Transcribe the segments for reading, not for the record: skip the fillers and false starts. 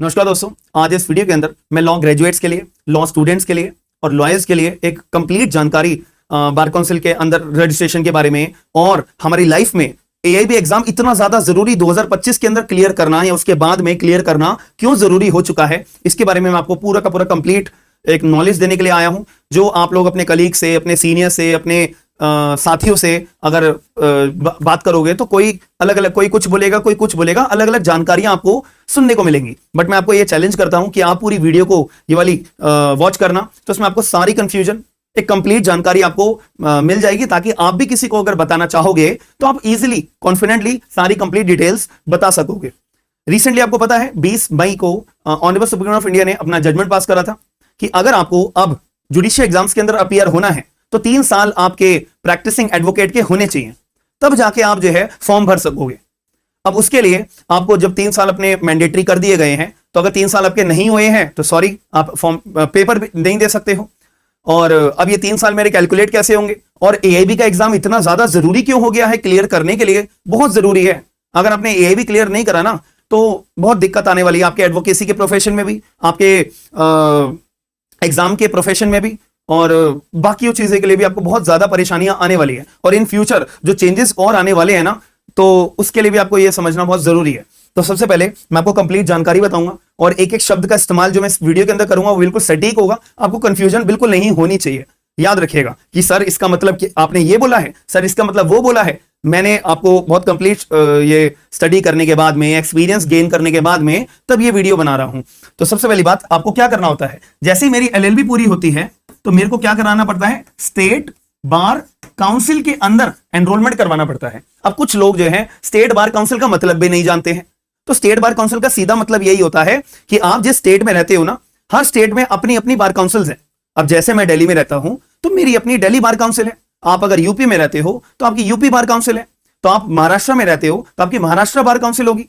नमस्कार दोस्तों, आज इस वीडियो के अंदर मैं लॉ ग्रेजुएट्स के लिए, लॉ स्टूडेंट्स के लिए और लॉयर्स के लिए एक कंप्लीट जानकारी बार काउंसिल के अंदर रजिस्ट्रेशन के बारे में और हमारी लाइफ में एआईबी एग्जाम इतना ज्यादा जरूरी 2025 के अंदर क्लियर करना या उसके बाद में क्लियर करना क्यों जरूरी हो चुका है, इसके बारे में मैं आपको पूरा का पूरा कंप्लीट एक नॉलेज देने के लिए आया हूं। जो आप लोग अपने कलीग से, अपने सीनियर से, अपने साथियों से अगर बात करोगे तो कोई अलग अलग, कोई कुछ बोलेगा, कोई कुछ बोलेगा, अलग अलग जानकारियां आपको सुनने को मिलेंगी। बट मैं आपको ये चैलेंज करता हूं कि आप पूरी वीडियो को ये वाली वॉच करना, तो उसमें आपको सारी कंफ्यूजन, एक कंप्लीट जानकारी आपको मिल जाएगी, ताकि आप भी किसी को अगर बताना चाहोगे तो आप इजीली, कॉन्फिडेंटली सारी कंप्लीट डिटेल्स बता सकोगे। रिसेंटली आपको पता है 20 मई को honourable supreme court of India ने अपना जजमेंट पास करा था कि अगर आपको अब जुडिशियल एग्जाम्स के अंदर अपीयर होना है तो 3 साल आपके प्रैक्टिसिंग एडवोकेट के होने चाहिए, तब जाके आप जो है फॉर्म भर सकोगे। अब उसके लिए आपको जब 3 साल अपने मैंडेटरी कर दिए गए हैं, तो अगर 3 साल आपके नहीं हुए हैं तो सॉरी, आप फॉर्म पेपर भी नहीं दे सकते हो। और अब ये 3 साल मेरे कैलकुलेट कैसे होंगे, और एआईबी का एग्जाम इतना ज्यादा जरूरी क्यों हो गया है क्लियर करने के लिए? बहुत जरूरी है। अगर आपने एआईबी क्लियर नहीं करा ना तो बहुत दिक्कत आने वाली है आपके एडवोकेसी के प्रोफेशन में भी, आपके एग्जाम के प्रोफेशन में भी, और बाकी चीजें के लिए भी आपको बहुत ज्यादा परेशानियां आने वाली है। और इन फ्यूचर जो चेंजेस और आने वाले हैं ना, तो उसके लिए भी आपको यह समझना बहुत जरूरी है। तो सबसे पहले मैं आपको कंप्लीट जानकारी बताऊंगा और एक एक शब्द का इस्तेमाल जो मैं इस वीडियो के अंदर करूंगा वो बिल्कुल सटीक होगा। आपको कंफ्यूजन बिल्कुल नहीं होनी चाहिए। याद रखिएगा कि सर इसका मतलब कि आपने ये बोला है, सर इसका मतलब वो बोला है। मैंने आपको बहुत कंप्लीट ये स्टडी करने के बाद में, एक्सपीरियंस गेन करने के बाद में तब ये वीडियो बना रहा हूं। तो सबसे पहली बात, आपको क्या करना होता है, जैसे ही मेरी एलएलबी पूरी होती है तो मेरे को क्या कराना पड़ता है, स्टेट बार काउंसिल के अंदर एनरोलमेंट करवाना पड़ता है। अब कुछ लोग जो है स्टेट बार काउंसिल का मतलब भी नहीं जानते हैं। तो स्टेट बार काउंसिल का सीधा मतलब यही होता है कि आप जिस स्टेट में रहते हो ना, हर स्टेट में अपनी अपनी बार काउंसिल्स हैं। अब जैसे मैं दिल्ली में रहता हूं तो मेरी अपनी दिल्ली बार काउंसिल है। आप अगर यूपी में रहते हो तो आपकी यूपी बार काउंसिल है। तो आप महाराष्ट्र में रहते हो तो आपकी महाराष्ट्र बार काउंसिल होगी।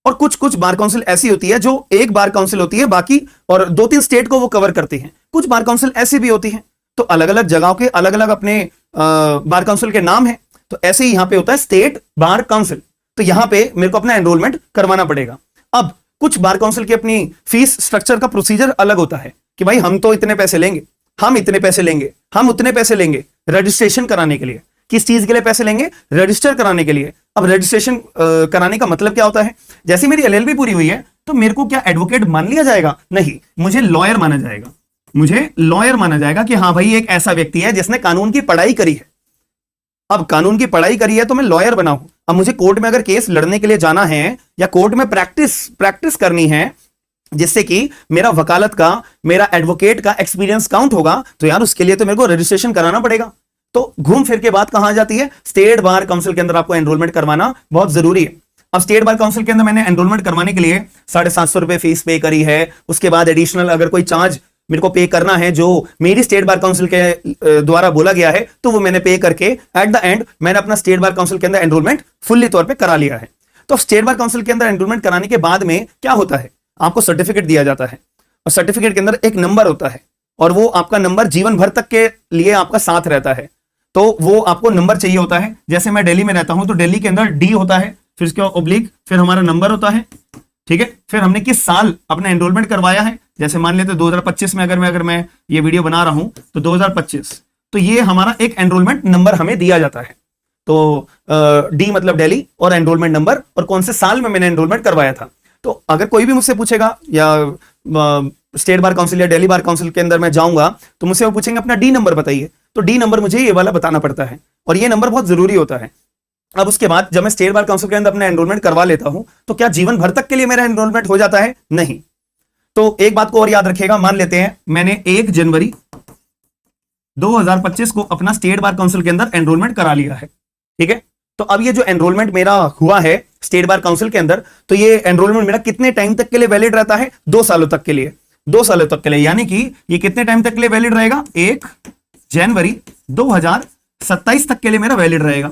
और कुछ कुछ बार काउंसिल ऐसी होती है जो एक बार काउंसिल होती है बाकी, और 2-3 स्टेट को वो कवर करती हैं। कुछ बार काउंसिल ऐसी भी होती हैं। तो अलग अलग जगहों के अलग अलग अपने बार काउंसिल के नाम हैं। तो ऐसे ही यहां पे होता है स्टेट बार काउंसिल। तो यहां पे मेरे को अपना एनरोलमेंट करवाना पड़ेगा। अब कुछ बार काउंसिल की अपनी फीस स्ट्रक्चर का प्रोसीजर अलग होता है कि भाई हम तो इतने पैसे लेंगे, हम इतने पैसे लेंगे, हम उतने पैसे लेंगे रजिस्ट्रेशन कराने के लिए। किस चीज के लिए पैसे लेंगे? रजिस्टर कराने के लिए। अब रजिस्ट्रेशन कराने का मतलब क्या होता है? जैसे मेरी एलएलबी पूरी हुई है तो मेरे को क्या एडवोकेट मान लिया जाएगा? नहीं, मुझे लॉयर माना जाएगा। मुझे लॉयर माना जाएगा कि हाँ भाई एक ऐसा व्यक्ति है जिसने कानून की पढ़ाई करी है। अब कानून की पढ़ाई करी है तो मैं लॉयर बना हूं। अब मुझे कोर्ट में अगर केस लड़ने के लिए जाना है या कोर्ट में प्रैक्टिस करनी है, जिससे कि मेरा वकालत का, मेरा एडवोकेट का एक्सपीरियंस काउंट होगा, तो यार उसके लिए तो मेरे को रजिस्ट्रेशन कराना पड़ेगा। तो घूम फिर के बात कहां जाती है? स्टेट बार काउंसिल के अंदर आपको एनरोलमेंट करवाना बहुत जरूरी है। अब स्टेट बार काउंसिल के अंदर मैंने एनरोलमेंट करवाने के लिए 750 रुपए फीस पे करी है। उसके बाद एडिशनल अगर कोई चार्ज मेरे को पे करना है जो मेरी स्टेट बार काउंसिल के द्वारा बोला गया है, तो वो मैंने पे करके एट द एंड मैंने अपना स्टेट बार काउंसिल के अंदर एनरोलमेंट फुल्ली तौर पर करा लिया है। तो स्टेट बार काउंसिल के अंदर एनरोलमेंट कराने के बाद में क्या होता है, आपको सर्टिफिकेट दिया जाता है। और सर्टिफिकेट के अंदर एक नंबर होता है, और वो आपका नंबर जीवन भर तक के लिए आपका साथ रहता है। तो वो आपको नंबर चाहिए होता है। जैसे मैं दिल्ली में रहता हूं तो दिल्ली के अंदर डी होता है, फिर उसके ऑब्लिक, फिर हमारा नंबर होता है, ठीक है। फिर हमने किस साल अपना एनरोलमेंट करवाया है, जैसे मान लेते 2025 में अगर मैं ये वीडियो बना रहा हूं तो 2025, तो ये हमारा एक एनरोलमेंट नंबर हमें दिया जाता है। तो डी मतलब दिल्ली और एनरोलमेंट नंबर और कौन से साल में मैंने एनरोलमेंट करवाया था। तो अगर कोई भी मुझसे पूछेगा या स्टेट बार काउंसिल या दिल्ली बार काउंसिल के अंदर मैं जाऊंगा तो मुझसे वो पूछेंगे अपना डी नंबर बताइए। तो डी नंबर मुझे ये वाला बताना पड़ता है, और ये नंबर बहुत जरूरी होता है। अब उसके बाद जब मैं स्टेट बार काउंसिल के अंदर अपना एनरोलमेंट करवा लेता हूं तो क्या जीवन भर तक के लिए मेरा एनरोलमेंट हो जाता है? नहीं। तो एक बात को और याद रखिएगा, मान लेते हैं मैंने 1 जनवरी 2025 को अपना स्टेट बार काउंसिल के अंदर एनरोलमेंट करा लिया है, ठीक है। तो अब ये जो एनरोलमेंट मेरा हुआ है स्टेट बार काउंसिल के अंदर, तो ये एनरोलमेंट मेरा कितने टाइम तक के लिए वैलिड रहता है? 2 सालों तक के लिए। 2 सालों तक के लिए, यानी कि ये कितने टाइम तक के लिए वैलिड रहेगा? 1 जनवरी 2027 तक के लिए मेरा वैलिड रहेगा।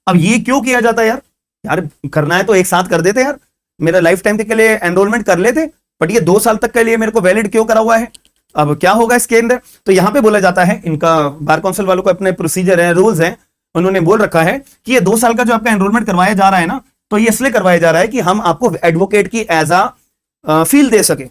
अब ये क्यों किया जाता है यार? यार करना है तो एक साथ कर देते यार, मेरा लाइफ टाइम तक के लिए एनरोलमेंट कर लेते, बट ये 2 साल तक के लिए मेरे को वैलिड क्यों करा हुआ है? अब क्या होगा इसके अंदर? तो यहां पे बोला जाता है, इनका बार काउंसिल वालों को अपने प्रोसीजर है, रूल्स हैं, उन्होंने बोल रखा है कि ये 2 साल का जो आपका एनरोलमेंट करवाया जा रहा है ना, तो ये इसलिए करवाया जा रहा है कि हम आपको एडवोकेट की एज अ फील दे सके।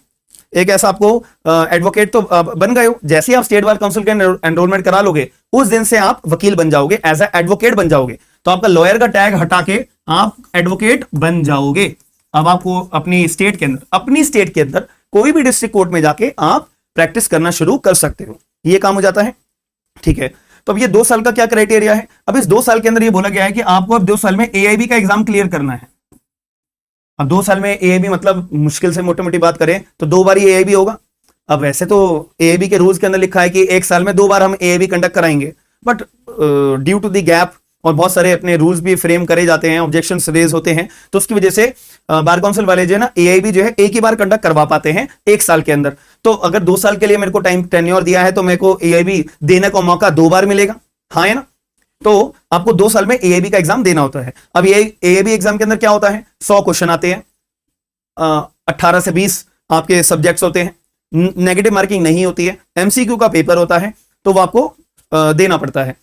एक ऐसा आपको एडवोकेट तो बन गए हो, जैसे ही आप स्टेट बार काउंसिल के एनरोलमेंट करा लोगे उस दिन से आप वकील बन जाओगे, एज ए एडवोकेट बन जाओगे। तो आपका लॉयर का टैग हटा के आप एडवोकेट बन जाओगे। अब आपको अपनी स्टेट के अंदर कोई भी डिस्ट्रिक्ट कोर्ट में जाके आप प्रैक्टिस करना शुरू कर सकते हो, ये काम हो जाता है। ठीक है, तो अब ये 2 साल का क्या क्राइटेरिया है? अब इस 2 साल के अंदर ये बोला गया है कि आपको अब 2 साल में एआईबी का एग्जाम क्लियर करना है। अब 2 साल में एआईबी मतलब मुश्किल से मोटी मोटी बात करें तो 2 बार ही एआईबी होगा। अब वैसे तो एआईबी के रूल्स के अंदर लिखा है कि 1 साल में 2 बार हम एआईबी कंडक्ट कराएंगे, but due to the gap और बहुत सारे अपने रूल्स भी फ्रेम करे जाते हैं, ऑब्जेक्शंस रेज होते हैं, तो उसकी वजह से बार काउंसिल वाले जो है ना एआईबी जो है एक ही बार कंडक्ट करवा पाते हैं 1 साल के अंदर। तो अगर 2 साल के लिए मेरे को टाइम टेन्योर दिया है तो मेरे को एआईबी देने का मौका 2 बार मिलेगा, हाँ है ना। तो आपको 2 साल में एआईबी का एग्जाम देना होता है। अब ये एआईबी एग्जाम के अंदर क्या होता है, 100 क्वेश्चन आते हैं, 18 से 20 आपके सब्जेक्ट्स होते हैं, नेगेटिव मार्किंग नहीं होती है, एमसीक्यू का पेपर होता है, तो वो आपको देना पड़ता है।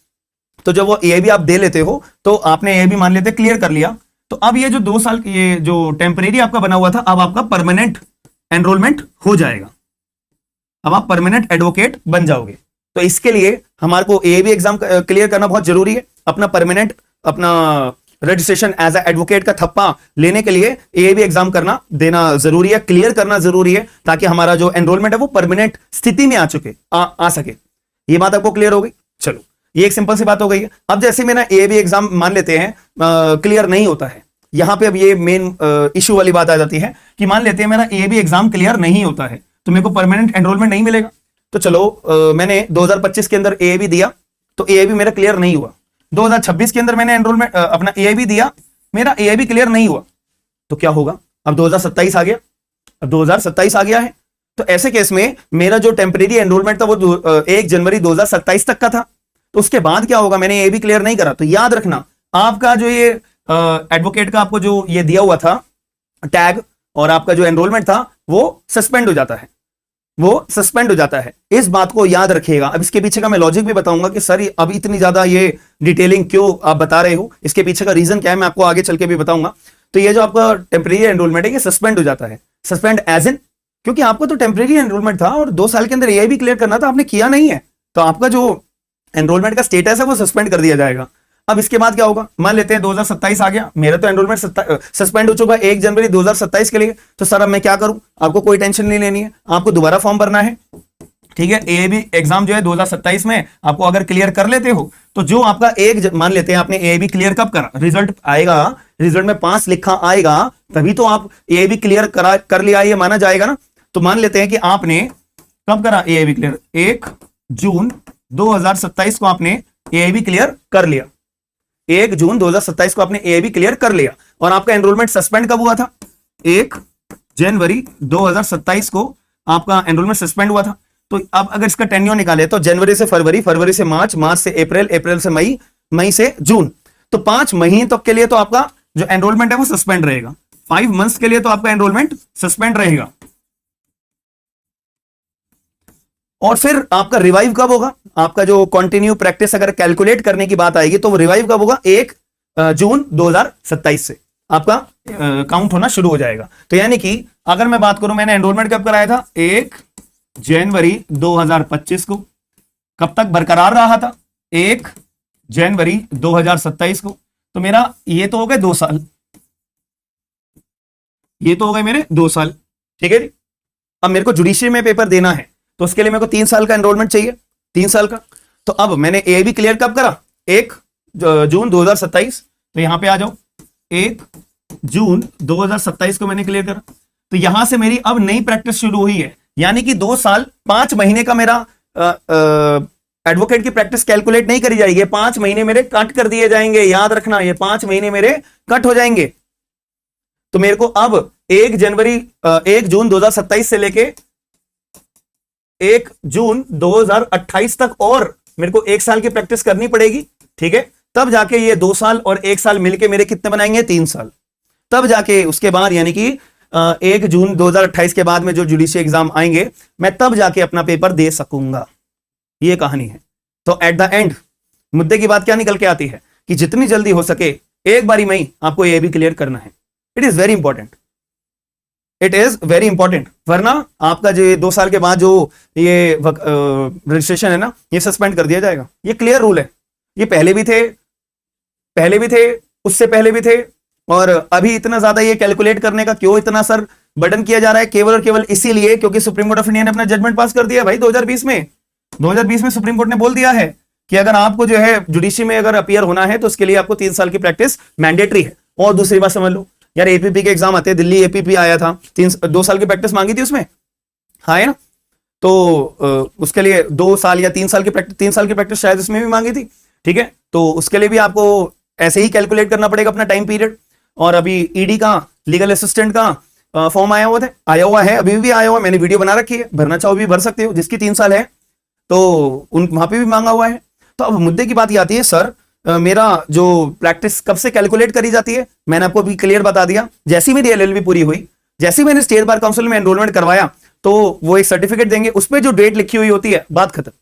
तो जब वो एआईबी आप दे लेते हो तो आपने एआईबी मान लेते क्लियर कर लिया, तो अब ये जो 2 साल ये जो टेम्परेरी आपका बना हुआ था, अब आपका परमानेंट एनरोलमेंट हो जाएगा, अब आप परमानेंट एडवोकेट बन जाओगे। तो इसके लिए हमारे को एआईबी एग्जाम क्लियर करना बहुत जरूरी है। अपना परमानेंट अपना रजिस्ट्रेशन एज ए एडवोकेट का थप्पा लेने के लिए एआईबी एग्जाम करना देना जरूरी है, क्लियर करना जरूरी है, ताकि हमारा जो एनरोलमेंट है वो परमानेंट स्थिति में आ सके। ये बात आपको क्लियर हो गई? चलो, ये एक सिंपल सी बात हो गई है। अब जैसे मेरा एआईबी एग्जाम मान लेते हैं क्लियर नहीं होता है, यहां पे अब ये मेन इशू वाली बात आ जाती है कि मान लेते हैं मेरा एआईबी एग्जाम क्लियर नहीं होता है तो मेरे को परमानेंट एनरोलमेंट नहीं मिलेगा। तो चलो मैंने 2025 के अंदर एआईबी दिया तो एआईबी मेरा क्लियर नहीं हुआ, 2026 के अंदर मैंने एनरोलमेंट अपना एआईबी दिया, मेरा एआईबी क्लियर नहीं हुआ, तो क्या होगा? अब 2027 आ गया, अब 2027 आ गया है, तो ऐसे केस में मेरा जो टेम्परेरी एनरोलमेंट था वो 1 जनवरी 2027 तक का था। तो उसके बाद क्या होगा? मैंने एआईबी क्लियर नहीं करा, तो याद रखना आपका जो ये एडवोकेट का आपको जो ये दिया हुआ था टैग और आपका जो एनरोलमेंट था वो सस्पेंड हो जाता है, वो सस्पेंड हो जाता है। इस बात को याद रखिएगा। अब इसके पीछे का मैं लॉजिक भी बताऊंगा कि सर अब इतनी ज्यादा ये डिटेलिंग क्यों आप बता रहे हो, इसके पीछे का रीजन क्या है, मैं आपको आगे चल के भी बताऊंगा। तो ये जो आपका टेम्परेरी एनरोलमेंट है ये सस्पेंड हो जाता है। सस्पेंड एज इन, क्योंकि आपको तो टेम्परेरी एनरोलमेंट था और 2 साल के अंदर एआईबी क्लियर करना था, आपने किया नहीं है, तो आपका जो एनरोलमेंट का स्टेटस है वो सस्पेंड कर दिया जाएगा। अब इसके बाद क्या होगा? मान लेते हैं 2027 आ गया, मेरा तो एनरोलमेंट सस्पेंड हो चुका है 1 जनवरी 2027 के लिए, तो सर अब मैं क्या करूं? आपको कोई टेंशन नहीं लेनी है, आपको दोबारा फॉर्म भरना है। ठीक है, एआईबी एग्जाम जो है 2027 में आपको अगर क्लियर कर लेते हो तो जो आपका मान लेते हैं आपने एआईबी क्लियर कब करा, रिजल्ट आएगा, रिजल्ट में 5 लिखा आएगा तभी तो आप एआईबी क्लियर कर लिया ये माना जाएगा ना। तो मान लेते हैं कि आपने कब करा एआईबी क्लियर? 1 जून 2027 को आपने एआईबी क्लियर कर लिया, 1 जून 2027 को आपने एआईबी क्लियर कर लिया, और आपका एनरोलमेंट सस्पेंड कब हुआ था? 1 जनवरी 2027 को आपका एनरोलमेंट सस्पेंड हुआ था। तो अब अगर इसका टेन्योर निकाले तो जनवरी से फरवरी, फरवरी से मार्च, मार्च से अप्रैल, अप्रैल से मई, मई से जून, तो 5 महीने तक के लिए तो आपका जो एनरोलमेंट है वो सस्पेंड रहेगा। 5 मंथ्स के लिए तो आपका एनरोलमेंट सस्पेंड रहेगा। और फिर आपका रिवाइव कब होगा? आपका जो कंटिन्यू प्रैक्टिस अगर कैलकुलेट करने की बात आएगी तो वो रिवाइव कब होगा? 1 जून 2027 से आपका काउंट होना शुरू हो जाएगा। तो यानी कि अगर मैं बात करूं मैंने एनरोलमेंट कब कराया था? 1 जनवरी 2025 को, कब तक बरकरार रहा था? 1 जनवरी 2027 को। तो मेरा ये तो हो गए 2 साल, ये तो हो गए मेरे 2 साल। ठीक है जी। अब मेरे को जुडिशरी में पेपर देना है तो उसके लिए मेरे को 3 साल का एनरोलमेंट चाहिए, 3 साल का। तो अब मैंने एआईबी क्लियर कब करा? 1 जून 2027, तो यहां पे आ जाओ, 1 जून 2027 को मैंने क्लियर करा। तो यहां से मेरी अब नई प्रैक्टिस शुरू हुई है, यानी कि 2 साल 5 महीने का मेरा एडवोकेट की प्रैक्टिस कैलकुलेट नहीं करी जाएगी, 5 महीने मेरे कट कर दिए जाएंगे। याद रखना, ये 5 महीने मेरे कट हो जाएंगे। तो मेरे को अब 1 जून 2027 से लेके 1 जून 2028 तक और मेरे को 1 साल की प्रैक्टिस करनी पड़ेगी। ठीक है, तब जाके ये 2 साल और 1 साल मिलके मेरे कितने बनाएंगे? 3 साल। तब जाके उसके बाद यानी कि 1 जून 2028 के बाद में जो जुडिशियल एग्जाम आएंगे मैं तब जाके अपना पेपर दे सकूंगा। ये कहानी है। तो एट द एंड मुद्दे की बात क्या निकल के आती है कि जितनी जल्दी हो सके एक बारी में ही आपको एआईबी क्लियर करना है। It is very important. It is very important, वरना आपका जो 2 साल के बाद जो ये रजिस्ट्रेशन है ना, ये सस्पेंड कर दिया जाएगा। ये क्लियर रूल है, ये पहले भी थे, उससे पहले भी थे, और अभी इतना ज्यादा ये कैलकुलेट करने का क्यों इतना सर बर्डन किया जा रहा है? केवल और केवल इसीलिए क्योंकि सुप्रीम कोर्ट ऑफ इंडिया ने अपना जजमेंट पास कर दिया भाई 2020 में सुप्रीम कोर्ट ने बोल दिया है कि अगर आपको जो है जुडिशरी में अगर अपीयर होना है तो उसके लिए आपको 3 साल की प्रैक्टिस मैंडेटरी है। और दूसरी बात समझ लो यार, एपीपी के एग्जाम आते हैं, दिल्ली एपीपी आया था, 2 साल की प्रैक्टिस मांगी थी उसमें, हाँ है ना, तो उसके लिए 2 साल या 3 साल की प्रैक्टिस, 3 साल की प्रैक्टिस शायद उसमें भी मांगी थी, ठीक है। तो उसके लिए भी आपको ऐसे ही कैलकुलेट करना पड़ेगा अपना टाइम पीरियड। और अभी ईडी का, लीगल असिस्टेंट का फॉर्म आया हुआ है, अभी भी आया हुआ है, मैंने वीडियो बना रखी है, भरना चाहो भी भर सकते हो, जिसकी 3 साल है तो वहां पे भी मांगा हुआ है। तो अब मुद्दे की बात ये आती है, सर मेरा जो प्रैक्टिस कब से कैलकुलेट करी जाती है? मैंने आपको भी क्लियर बता दिया, जैसी मेरी एलएलबी पूरी हुई, जैसे मैंने स्टेट बार काउंसिल में एनरोलमेंट करवाया, तो वो एक सर्टिफिकेट देंगे, उस पर जो डेट लिखी हुई होती है, बात खत्म।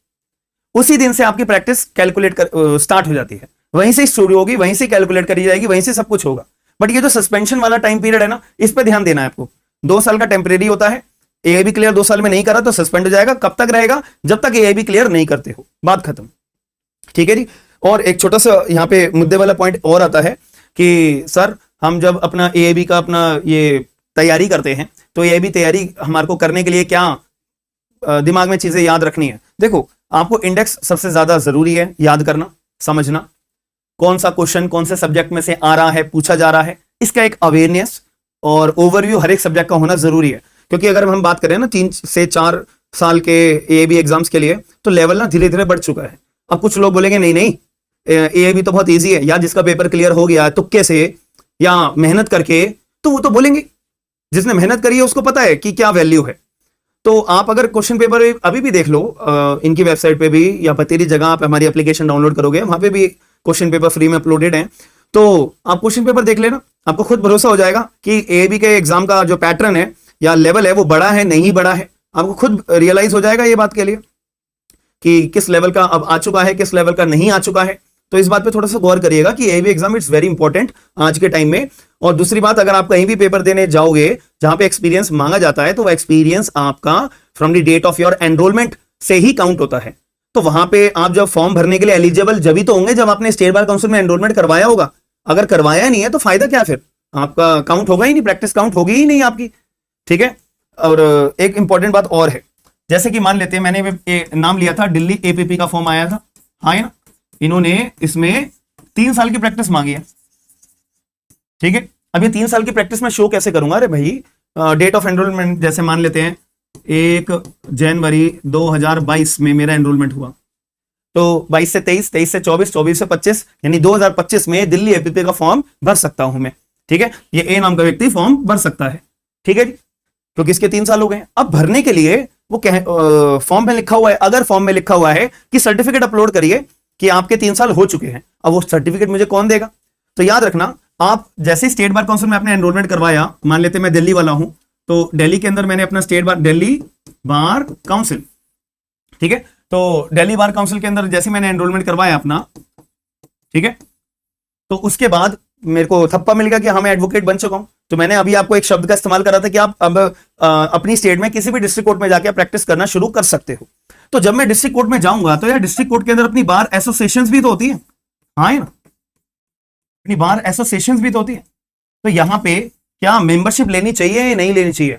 उसी दिन से आपकी प्रैक्टिस कैलकुलेट स्टार्ट हो जाती है, वहीं से शुरू होगी, वहीं से कैलकुलेट करी जाएगी, वहीं से सब कुछ होगा। बट ये जो सस्पेंशन वाला टाइम पीरियड है ना, इस पर ध्यान देना है आपको। 2 साल का टेम्परेरी होता है, एआईबी क्लियर 2 साल में नहीं करा तो सस्पेंड हो जाएगा। कब तक रहेगा? जब तक एआईबी क्लियर नहीं करते हो, बात खत्म, ठीक है जी। और एक छोटा सा यहाँ पे मुद्दे वाला पॉइंट और आता है कि सर हम जब अपना एआईबी का अपना ये तैयारी करते हैं, तो एआईबी तैयारी हमारे को करने के लिए क्या दिमाग में चीजें याद रखनी है? देखो, आपको इंडेक्स सबसे ज्यादा जरूरी है याद करना, समझना, कौन सा क्वेश्चन कौन से सब्जेक्ट में से आ रहा है, पूछा जा रहा है, इसका एक अवेयरनेस और ओवरव्यू हर एक सब्जेक्ट का होना जरूरी है। क्योंकि अगर हम बात करें ना 3 से 4 साल के एआईबी एग्जाम्स के लिए, तो लेवल ना धीरे धीरे बढ़ चुका है। अब कुछ लोग बोलेंगे नहीं एआईबी तो बहुत इजी है, या जिसका पेपर क्लियर हो गया तुक्के से या मेहनत करके, तो वो तो बोलेंगे, जिसने मेहनत करी है उसको पता है कि क्या वैल्यू है। तो आप अगर क्वेश्चन पेपर अभी भी देख लो, इनकी वेबसाइट पे भी या बतेरी जगह आप हमारी एप्लीकेशन डाउनलोड करोगे, वहां पे भी क्वेश्चन पेपर फ्री में अपलोडेड है, तो आप क्वेश्चन पेपर देख लेना, आपको खुद भरोसा हो जाएगा कि एआईबी के एग्जाम का जो पैटर्न है या लेवल है वो बड़ा है नहीं बड़ा है। आपको खुद रियलाइज हो जाएगा ये बात के लिए कि किस लेवल का अब आ चुका है, किस लेवल का नहीं आ चुका है। तो इस बात पे थोड़ा सा गौर करिएगा कि AIB exam it's very important आज के टाइम में। और दूसरी बात, अगर आप कहीं भी पेपर देने जाओगे जहां पे एक्सपीरियंस मांगा जाता है, तो वो एक्सपीरियंस आपका from the date of your enrolment से ही काउंट होता है। तो वहां पे आप जब फॉर्म भरने के लिए एलिजिबल जब ही तो होंगे जब आपने स्टेट बार काउंसिल में एनरोलमेंट करवाया होगा। अगर करवाया नहीं है तो फायदा क्या, फिर आपका काउंट होगा ही नहीं, प्रैक्टिस काउंट होगी ही नहीं आपकी, ठीक है। और एक इंपॉर्टेंट बात और है, जैसे कि मान लेते हैं मैंने नाम लिया था, दिल्ली एपीपी का फॉर्म आया था, हाँ है ना, इन्होंने इसमें 3 साल की प्रैक्टिस मांगी है, ठीक है। अब ये 3 साल की प्रैक्टिस में शो कैसे करूंगा? अरे भाई, डेट ऑफ एनरोलमेंट जैसे मान लेते हैं 1 जनवरी 2022 में मेरा एनरोलमेंट हुआ, तो 22 से 23, 23 से 24, 24 से 25, यानी 2025 में दिल्ली एपीपी का फॉर्म भर सकता हूं मैं, ठीक है। ये ए नाम का व्यक्ति फॉर्म भर सकता है, ठीक है जी, क्योंकि इसके 3 साल हो गए। अब भरने के लिए वो फॉर्म में लिखा हुआ है, अगर फॉर्म में लिखा हुआ है कि सर्टिफिकेट अपलोड करिए कि आपके 3 साल हो चुके हैं, अब वो सर्टिफिकेट मुझे कौन देगा? तो याद रखना, आप जैसे स्टेट बार काउंसिल में आपने एनरोलमेंट करवाया, मान लेते मैं दिल्ली वाला हूं, तो दिल्ली के अंदर मैंने अपना दिल्ली बार काउंसिल, ठीक है, तो दिल्ली बार काउंसिल के अंदर जैसे मैंने एनरोलमेंट करवाया अपना, ठीक है, तो उसके बाद मेरे को थप्पा मिल गया कि हाँ मैं एडवोकेट बन चुका हूं। तो मैंने अभी आपको एक शब्द का इस्तेमाल करा था कि आप अब अपनी स्टेट में किसी भी डिस्ट्रिक्ट कोर्ट में जाके प्रैक्टिस करना शुरू कर सकते हो। तो जब मैं डिस्ट्रिक्ट कोर्ट में जाऊंगा तो यार डिस्ट्रिक्ट कोर्ट के अंदर अपनी बार एसोसिएशंस भी तो होती है, हाँ है ना, अपनी बार एसोसिएशंस भी तो होती है। तो यहां पे क्या मेंबरशिप लेनी चाहिए या नहीं लेनी चाहिए?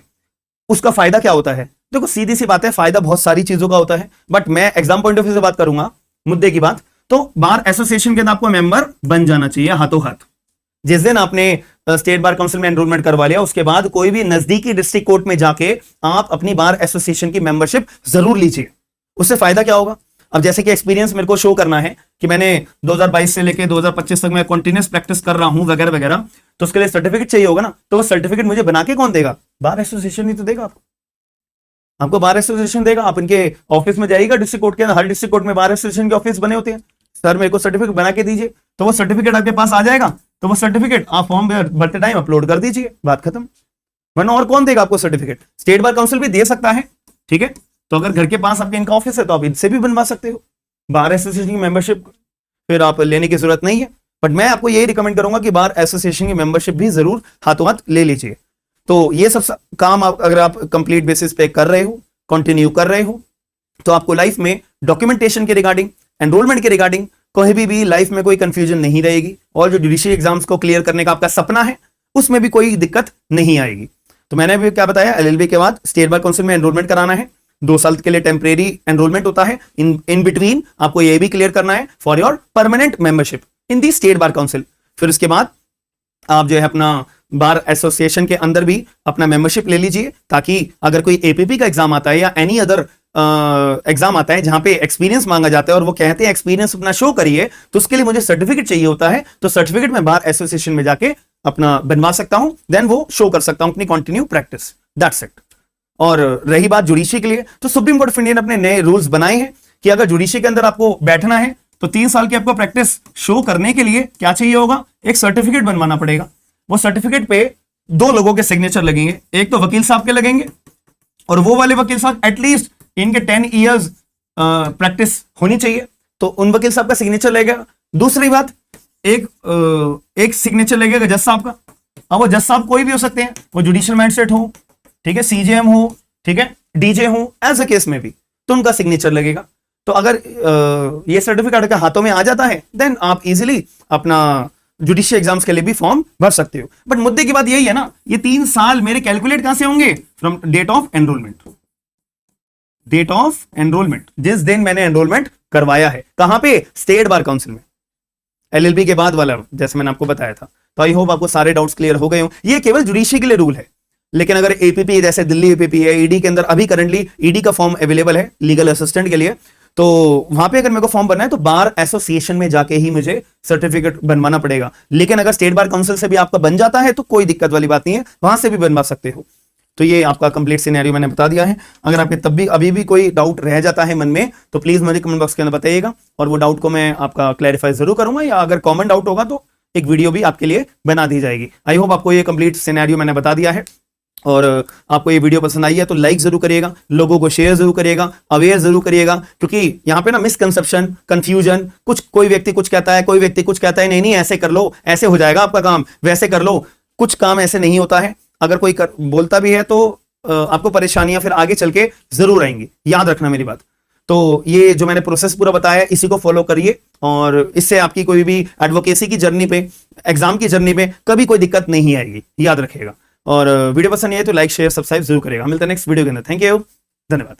उसका फायदा क्या होता है? देखो सीधी सी बात है, फायदा बहुत सारी चीजों का होता है, बट मैं एग्जाम पॉइंट ऑफ व्यू से बात करूंगा, मुद्दे की बात, तो बार एसोसिएशन के अंदर आपको मेंबर बन जाना चाहिए हाथों हाथ। जिस दिन आपने स्टेट बार काउंसिल में एनरोलमेंट करवा लिया, उसके बाद कोई भी नजदीकी डिस्ट्रिक्ट कोर्ट में जाके आप अपनी बार एसोसिएशन की मेंबरशिप जरूर लीजिए। उससे फायदा क्या होगा? अब जैसे कि एक्सपीरियंस मेरे को शो करना है कि मैंने 2022 से लेके 2025 तक मैं कंटिन्यूअस प्रैक्टिस कर रहा हूं वगैरह वगैरह, तो उसके लिए सर्टिफिकेट चाहिए होगा ना, तो वो सर्टिफिकेट मुझे बना के कौन देगा? बार एसोसिएशन ही तो देगा आपको बार एसोसिएशन देगा। आप इनके ऑफिस में जाइएगा डिस्ट्रिक्ट कोर्ट के अंदर, हर डिस्ट्रिक्ट कोर्ट में बार एसोसिएशन के ऑफिस बने होते हैं, सर मेरे को सर्टिफिकेट बना के दीजिए, तो वो सर्टिफिकेट आपके पास आ जाएगा, तो वो सर्टिफिकेट आप फॉर्म भरते टाइम अपलोड कर दीजिए, बात खत्म। वरना और कौन देगा आपको सर्टिफिकेट? स्टेट बार काउंसिल भी दे सकता है, ठीक है, तो अगर घर के पास आपके इनका ऑफिस है तो आप इनसे भी बनवा सकते हो बार एसोसिएशन की मेंबरशिप, फिर आप लेने की जरूरत नहीं है। बट मैं आपको यही रिकमेंड करूंगा कि बार एसोसिएशन की मेंबरशिप भी जरूर हाथों हाथ ले लीजिए। तो ये सब काम अगर आप कंप्लीट बेसिस पे कर रहे हो, कंटिन्यू कर रहे हो, तो आपको लाइफ में डॉक्यूमेंटेशन के रिगार्डिंग, एनरोलमेंट के रिगार्डिंग कोई भी लाइफ में कोई कंफ्यूजन नहीं रहेगी, और जो जुडिशरी एग्जाम्स को क्लियर करने का आपका सपना है उसमें भी कोई दिक्कत नहीं आएगी। तो मैंने भी क्या बताया, एलएलबी के बाद स्टेट बार काउंसिल में एनरोलमेंट कराना है, 2 साल के लिए टेम्परेरी एनरोलमेंट होता है, इन बिटवीन आपको ये भी क्लियर करना है for your permanent membership in the state bar council. फिर उसके बाद आप जो है अपना बार एसोसिएशन के अंदर भी अपना मेंबरशिप ले लीजिए, ताकि अगर कोई एपीपी का एग्जाम आता है या एनी अदर एग्जाम आता है जहां पे एक्सपीरियंस मांगा जाता है और वो कहते हैं एक्सपीरियंस अपना शो करिए, तो उसके लिए मुझे सर्टिफिकेट चाहिए होता है, तो सर्टिफिकेट मैं बार एसोसिएशन में जाके अपना बनवा सकता हूं, देन वो शो कर सकता हूं अपनी कंटिन्यू प्रैक्टिस, दैट्स इट। और रही बात जुडिशरी के लिए, तो सुप्रीम कोर्ट ऑफ इंडिया ने अपने नए रूल्स बनाए हैं कि अगर जुडिशरी के अंदर आपको बैठना है तो 3 साल की आपको प्रैक्टिस शो करने के लिए क्या चाहिए होगा, एक सर्टिफिकेट बनवाना पड़ेगा। वो सर्टिफिकेट पे 2 लोगों के सिग्नेचर लगेंगे, एक तो वकील साहब के लगेंगे, और वो वाले वकील साहब एटलीस्ट इनके 10 इयर्स प्रैक्टिस होनी चाहिए, तो उन वकील साहब का सिग्नेचर लगेगा। दूसरी बात, एक सिग्नेचर लगेगा जज साहब का। अब वो जज साहब कोई भी हो सकते हैं, वो जुडिशियल मैजिस्ट्रेट हो, ठीक है, सीजेएम हो, ठीक है, डीजे हो, एज अ केस में भी, तो उनका सिग्नेचर लगेगा। तो अगर ये सर्टिफिकेट के हाथों में आ जाता है, देन आप इजीली अपना जुडिशियल एग्जाम्स के लिए भी फॉर्म भर सकते हो। बट मुद्दे की बात यही है ना, ये 3 साल मेरे कैलकुलेट कहां से होंगे, from date of enrolment, date of enrolment, जिस दिन मैंने एनरोलमेंट करवाया है। कहां पे, स्टेट बार काउंसिल में, एलएलबी के बाद वाला, जैसे मैंने आपको बताया था। तो आई होप आपको सारे डाउट्स क्लियर हो गए हो। ये केवल जुडिशरी के लिए रूल है, लेकिन अगर एपीपी जैसे दिल्ली एपीपी है, ईडी के अंदर अभी करंटली ईडी का फॉर्म अवेलेबल है लीगल असिस्टेंट के लिए, तो वहां पे अगर मेरे को फॉर्म भरना है तो बार एसोसिएशन में जाके ही मुझे सर्टिफिकेट बनवाना पड़ेगा। लेकिन अगर स्टेट बार काउंसिल से भी आपका बन जाता है तो कोई दिक्कत वाली बात नहीं है, वहां से भी बनवा सकते हो। तो ये आपका कंप्लीट सिनेरियो मैंने बता दिया है। अगर आपके तब भी अभी भी कोई डाउट रह जाता है मन में, तो प्लीज मुझे कमेंट बॉक्स के अंदर बताइएगा, और वो डाउट को मैं आपका क्लैरिफाई जरूर करूंगा, या अगर कॉमन डाउट होगा तो एक वीडियो भी आपके लिए बना दी जाएगी। आई होप आपको ये कंप्लीट सिनेरियो मैंने बता दिया है, और आपको ये वीडियो पसंद आई है तो लाइक जरूर करिएगा, लोगों को शेयर जरूर करिएगा, अवेयर जरूर करिएगा, क्योंकि यहाँ पे ना मिसकंसेप्शन, कंफ्यूजन, कोई व्यक्ति कुछ कहता है, कोई व्यक्ति कुछ कहता है, नहीं ऐसे कर लो, ऐसे हो जाएगा आपका काम, वैसे कर लो। कुछ काम ऐसे नहीं होता है, अगर कोई बोलता भी है तो आपको परेशानियां फिर आगे चल के जरूर आएंगी, याद रखना मेरी बात। तो ये जो मैंने प्रोसेस पूरा बताया, इसी को फॉलो करिए, और इससे आपकी कोई भी एडवोकेसी की जर्नी पे, एग्जाम की जर्नी पे कभी कोई दिक्कत नहीं आएगी, याद रखिएगा। और वीडियो पसंद नहीं है तो लाइक शेयर सब्सक्राइब जरूर करेगा। मिलते हैं नेक्स्ट वीडियो के अंदर। थैंक यू, धन्यवाद।